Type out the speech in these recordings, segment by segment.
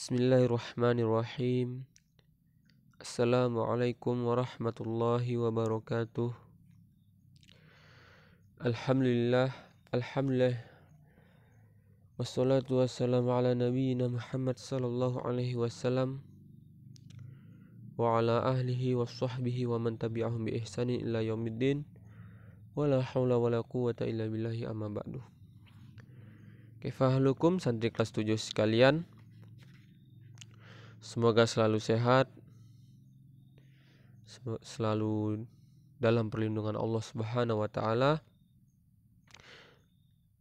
Bismillahirrahmanirrahim. Assalamualaikum warahmatullahi wabarakatuh. Alhamdulillah, alhamdulillah. Wassalatu wassalamu ala nabiyyina Muhammad sallallahu alaihi wasallam wa ala ahlihi wa sahbihi wa man tabi'ahum bi ihsanin ila yaumiddin. Wala haula wala quwwata illa billahi amma ba'du. Kaifahalukum santri kelas 7 sekalian? Semoga selalu sehat, selalu dalam perlindungan Allah Subhanahu wa taala,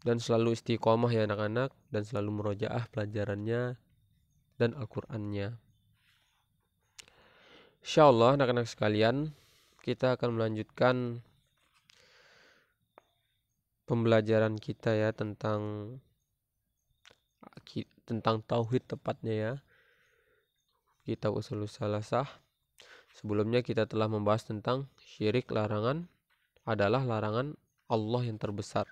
dan selalu istiqomah ya anak-anak, dan selalu murojaah pelajarannya dan Al-Qur'annya. Insyaallah anak-anak sekalian, kita akan melanjutkan pembelajaran kita ya tentang tauhid tepatnya ya. Kitab Ushulus Salasah. Sebelumnya kita telah membahas tentang syirik, larangan adalah larangan Allah yang terbesar.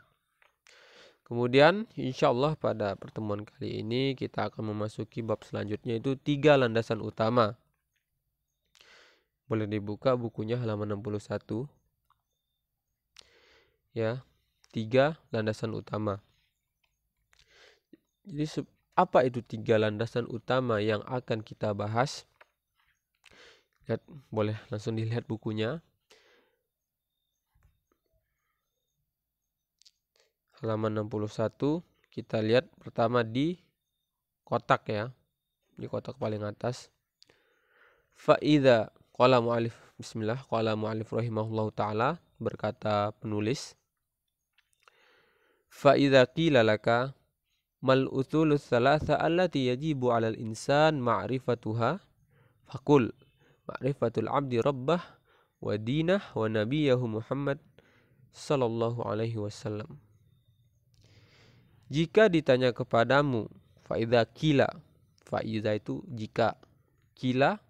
Kemudian insya Allah pada pertemuan kali ini kita akan memasuki bab selanjutnya, itu 3 landasan utama. Boleh dibuka bukunya halaman 61. Ya, 3 landasan utama. Jadi apa itu 3 landasan utama yang akan kita bahas? Lihat, boleh langsung dilihat bukunya. Halaman 61, kita lihat pertama di kotak ya. Di kotak paling atas. Fa'idha qala mu'alif, bismillah, qala mu'alif rahimahullahu ta'ala, berkata penulis. Fa'idha qila laka mal uthulus thalatha allati yajibu 'alal insan ma'rifatuha faqul ma'rifatul 'abdi rabbah wa dinah wa nabiyahu Muhammad sallallahu alaihi wasallam. Jika ditanya kepadamu, fa'idha qila, fa'idha itu jika, qila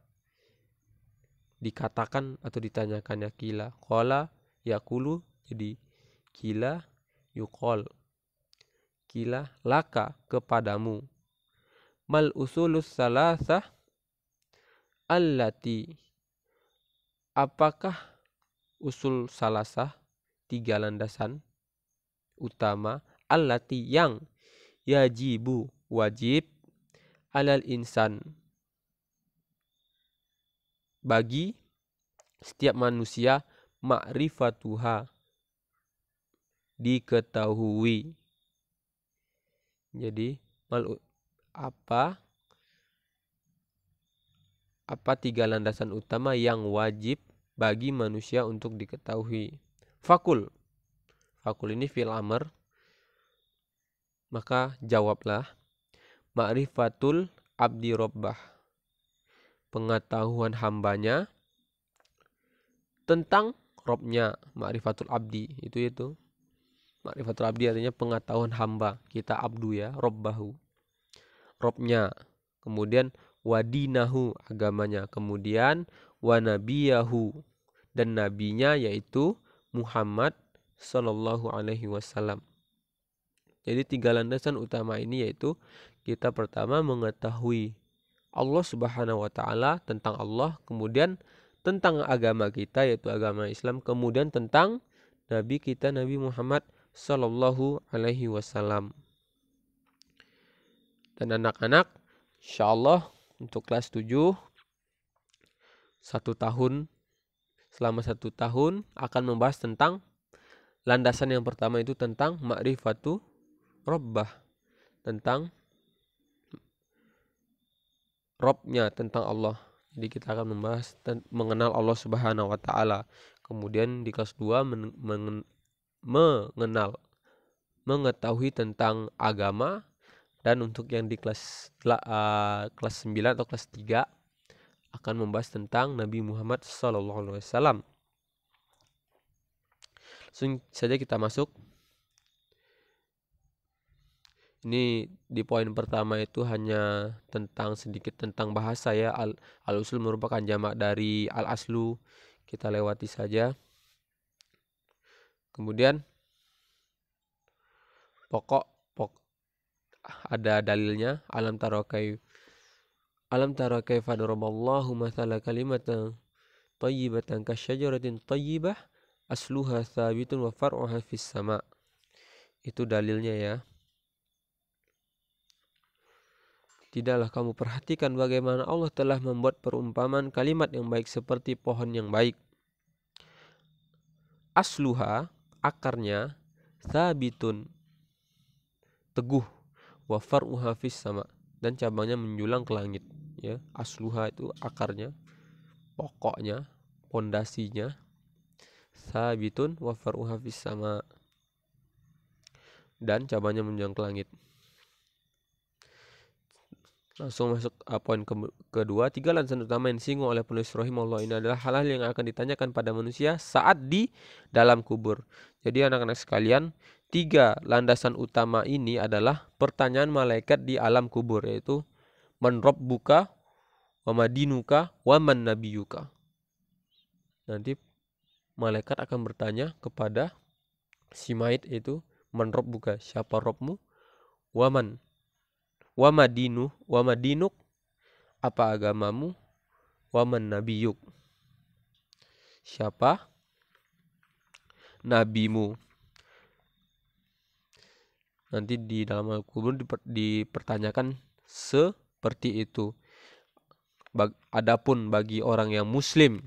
dikatakan atau ditanyakannya, qila qala yaqulu, jadi qila yuqal, qila laka kepadamu, mal usulus salasah allati, apakah usul salasah, 3 landasan utama, allati yang, yajibu wajib, alal insan bagi setiap manusia, ma'rifatuha diketahui. Jadi apa 3 landasan utama yang wajib bagi manusia untuk diketahui. Fakul ini fi'il amr, maka jawablah, ma'rifatul abdi rabbah, pengetahuan hambanya tentang Robnya. Ma'rifatul abdi itu ma'rifatul abdi artinya pengetahuan hamba, kita abdu ya, robbahu, Robnya. Kemudian wadinahu, agamanya. Kemudian wanabiyahu, dan nabinya yaitu Muhammad sallallahu alaihi wasallam. Jadi 3 landasan utama ini yaitu kita pertama mengetahui Allah Subhanahu wa taala, tentang Allah, kemudian tentang agama kita yaitu agama Islam, kemudian tentang nabi kita Nabi Muhammad sallallahu alaihi wasallam. Dan anak-anak, insyaallah untuk kelas 7 selama 1 tahun akan membahas tentang landasan yang pertama, itu tentang ma'rifatu rabbah, tentang Robnya, tentang Allah. Jadi kita akan membahas mengenal Allah Subhanahu wa taala. Kemudian di kelas 2 mengetahui tentang agama, dan untuk yang di kelas 9 atau kelas 3 akan membahas tentang Nabi Muhammad sallallahu alaihi wasallam. Langsung saja kita masuk. Ini di poin pertama itu hanya sedikit tentang bahasa ya. Al-usul merupakan jamak dari al-aslu. Kita lewati saja. Kemudian pokok ada dalilnya. Alam taro Alam tara kaifa daraballahu mathala kalimatan thayyibatan kasyajaratin thayyibah asluha tsabitun wa far'uha fis sama. Itu dalilnya ya. Tidaklah kamu perhatikan bagaimana Allah telah membuat perumpamaan kalimat yang baik seperti pohon yang baik. Asluha, akarnya, tsabitun, teguh, wa far'uha fis sama, dan cabangnya menjulang ke langit. Ya, asluha itu akarnya, pokoknya, pondasinya. Tsabitun wa far'uha fis sama, dan cabangnya menjulang ke langit. Langsung masuk poin kedua. 3 landasan utama yang disinggung oleh penulis rahimahullah ini adalah hal-hal yang akan ditanyakan pada manusia saat di dalam kubur. Jadi anak-anak sekalian, 3 landasan utama ini adalah pertanyaan malaikat di alam kubur, yaitu man rabbuka wa madinuka wa man nabiyuka. Nanti malaikat akan bertanya kepada si mayit itu, man rabbuka, siapa Rabbmu, wa madinuk, apa agamamu, wa man nabiyuk, siapa nabimu. Nanti di dalam kubur dipertanyakan seperti itu. Adapun bagi orang yang muslim,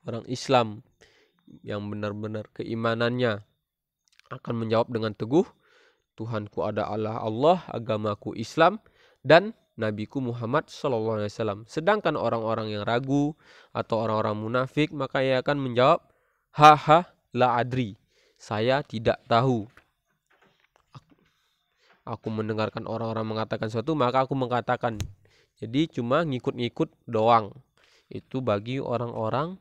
orang Islam yang benar-benar keimanannya akan menjawab dengan teguh, Tuhanku adalah Allah, agamaku Islam, dan Nabiku Muhammad SAW. Sedangkan orang-orang yang ragu atau orang-orang munafik, maka ia akan menjawab, haha la adri, saya tidak tahu. Aku mendengarkan orang-orang mengatakan sesuatu, maka aku mengatakan. Jadi cuma ngikut-ngikut doang. Itu bagi orang-orang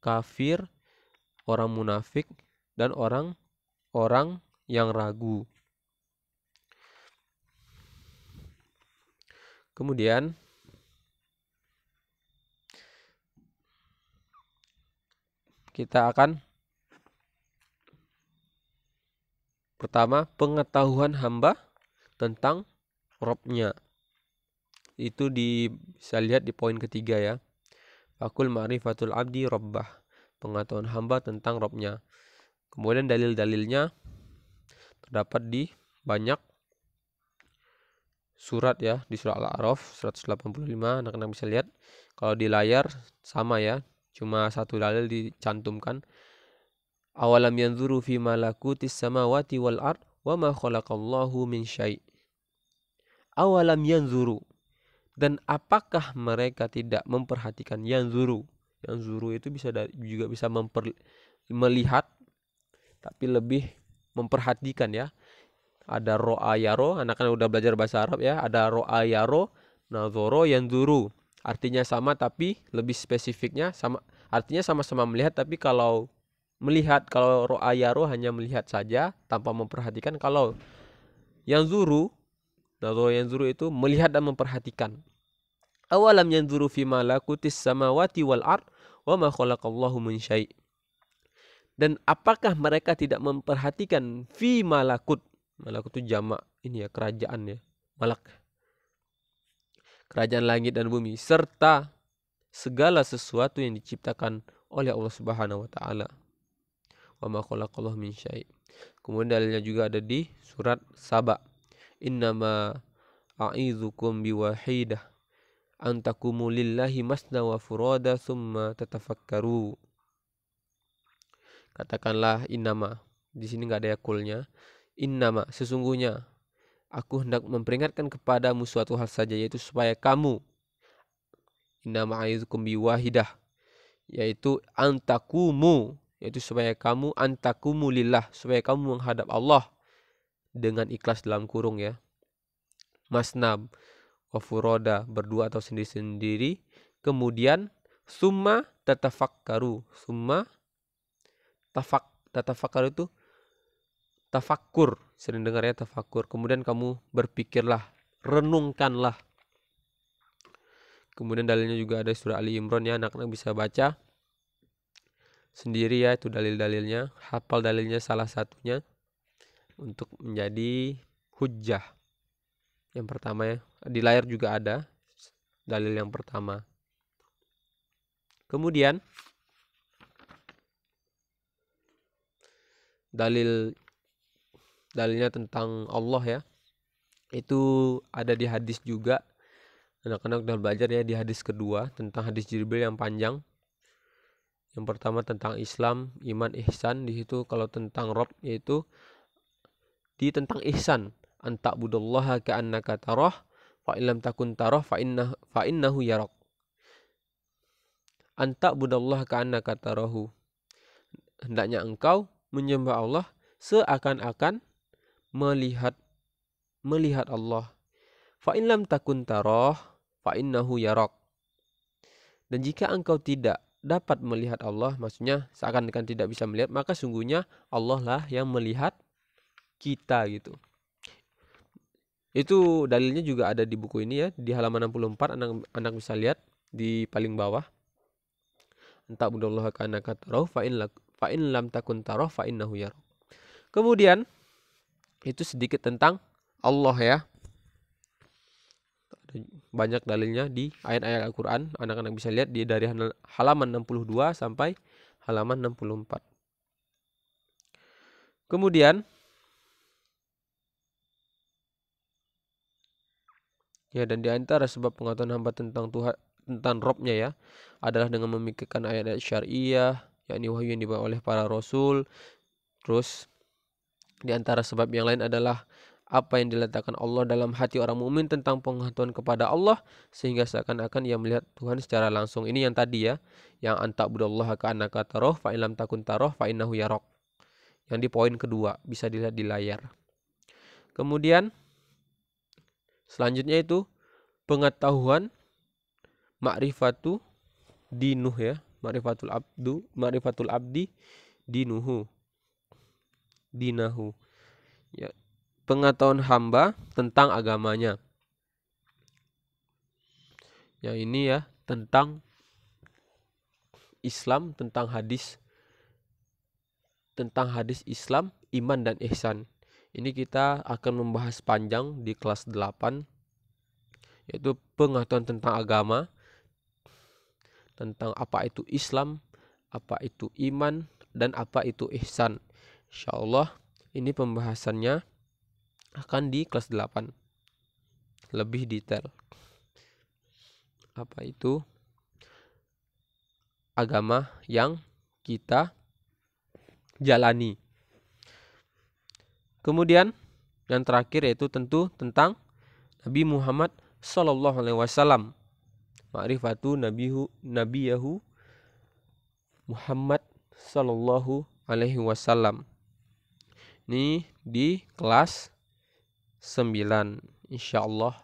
kafir, orang munafik, dan orang-orang yang ragu. Kemudian kita akan pertama, pengetahuan hamba tentang Robnya. Itu bisa lihat di poin ketiga ya. Fakul ma'rifatul abdi rabbah, pengetahuan hamba tentang Robnya. Kemudian dalil-dalilnya terdapat di banyak surat ya, di surah Al-A'raf 185, anak-anak bisa lihat. Kalau di layar sama ya, cuma satu dalil dicantumkan. Awalam yanzuru fi malakutis samawati wal ard wa ma khalaqallahu min syai'. Awalam yanzuru, dan apakah mereka tidak memperhatikan? Yanzuru itu juga bisa melihat, tapi lebih memperhatikan ya. Ada ro'a yaro, anak-anak udah belajar bahasa Arab ya. Ada ro'a yaro, nazoro yanzuru. Artinya sama tapi lebih spesifiknya sama. Artinya sama-sama melihat, tapi kalau ro'a yaro hanya melihat saja tanpa memperhatikan. Kalau yanzuru, nazoro yanzuru itu melihat dan memperhatikan. Awalam yanzuru fi malakutis samawati wal ard wa ma khalaqallahu min syai'. Dan apakah mereka tidak memperhatikan fi malakut? Malakut itu jamak ini ya, kerajaan ya. Malak, kerajaan langit dan bumi, serta segala sesuatu yang diciptakan oleh Allah Subhanahu wa taala. Wa ma khalaqallahu min syai'. Kemudian dalilnya juga ada di surat Saba. Innama a'idzukum biwahidah antakumu lillahi masna wa furada thumma tatafakkaru. Katakanlah innama. Di sini enggak ada yakulnya. Innama, sesungguhnya aku hendak memperingatkan kepadamu suatu hal saja, yaitu supaya kamu, innama a'idzukum biwahidah, yaitu antakumu, yaitu supaya kamu antakumu lillah, supaya kamu menghadap Allah dengan ikhlas dalam kurung ya. Masnab wa furoda, berdua atau sendiri-sendiri. Kemudian summa tatafakkaru. Summa tatafakkaru itu tafakkur, sering dengar ya tafakkur. Kemudian kamu berpikirlah, renungkanlah. Kemudian dalilnya juga ada surah Ali Imran ya, anak-anak bisa baca sendiri ya, itu dalil-dalilnya. Hafal dalilnya salah satunya untuk menjadi hujjah. Yang pertama ya, di layar juga ada dalil yang pertama. Kemudian dalilnya tentang Allah ya, itu ada di hadis juga. Anak-anak udah belajar ya di hadis kedua tentang hadis Jibril yang panjang. Yang pertama tentang Islam, iman, ihsan. Di situ kalau tentang Rabb yaitu di tentang ihsan, anta'budallaha ka'annaka tarah fa illam takun tarah fa innahu yarak. Anta'budallaha ka'annaka tarahu. Hendaknya engkau menyembah Allah seakan-akan melihat Allah. Fa in lam takun tarah fa innahu yarak. Dan jika engkau tidak dapat melihat Allah, maksudnya seakan-akan tidak bisa melihat, maka sungguhnya Allah lah yang melihat kita gitu. Itu dalilnya juga ada di buku ini ya, di halaman 64, anak bisa lihat di paling bawah. Anta'budallaha ka'annaka tarahu fa in lam takun tarah fa innahu yarak. Kemudian itu sedikit tentang Allah ya. Banyak dalilnya di ayat-ayat Al-Quran. Anak-anak bisa lihat dari halaman 62 sampai halaman 64. Kemudian ya, dan di antara sebab pengetahuan hamba tentang Tuhan, tentang Robnya ya, adalah dengan memikirkan ayat-ayat syariah, yakni wahyu yang dibawa oleh para rasul. Terus di antara sebab yang lain adalah apa yang diletakkan Allah dalam hati orang mukmin tentang pengetahuan kepada Allah, sehingga seakan-akan ia melihat Tuhan secara langsung. Ini yang tadi ya, yang anta'budallaha ka'annaka tarah fa in lam takun tarah fa innahu yarak. Yang di poin kedua, bisa dilihat di layar. Kemudian selanjutnya itu pengetahuan ma'rifatu dinuh ya, ma'rifatul abdi dinahu ya, pengetahuan hamba tentang agamanya. Yang ini ya, tentang Islam, tentang hadis Islam, iman dan ihsan. Ini kita akan membahas panjang di kelas 8, yaitu pengetahuan tentang agama, tentang apa itu Islam, apa itu iman, dan apa itu ihsan. Insyaallah ini pembahasannya akan di kelas 8 lebih detail. Apa itu agama yang kita jalani. Kemudian yang terakhir yaitu tentu tentang Nabi Muhammad sallallahu alaihi wasallam. Ma'rifatu nabiyahu Muhammad sallallahu alaihi wasallam. Ini di kelas 9 insyaallah.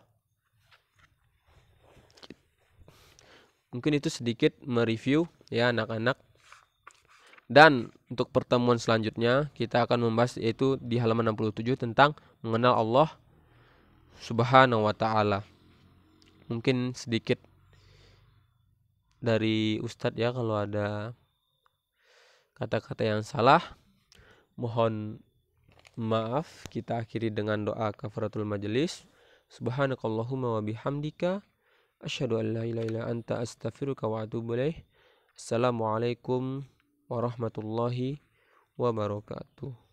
Mungkin itu sedikit mereview ya anak-anak. Dan untuk pertemuan selanjutnya kita akan membahas yaitu di halaman 67 tentang mengenal Allah Subhanahu wa taala. Mungkin sedikit dari Ustadz ya, kalau ada kata-kata yang salah mohon maaf. Kita akhiri dengan doa kafaratul majelis. Subhanakallahumma wa bihamdika asyhadu an la ilaha illa anta astaghfiruka wa atubu ilaik. Assalamualaikum warahmatullahi wabarakatuh.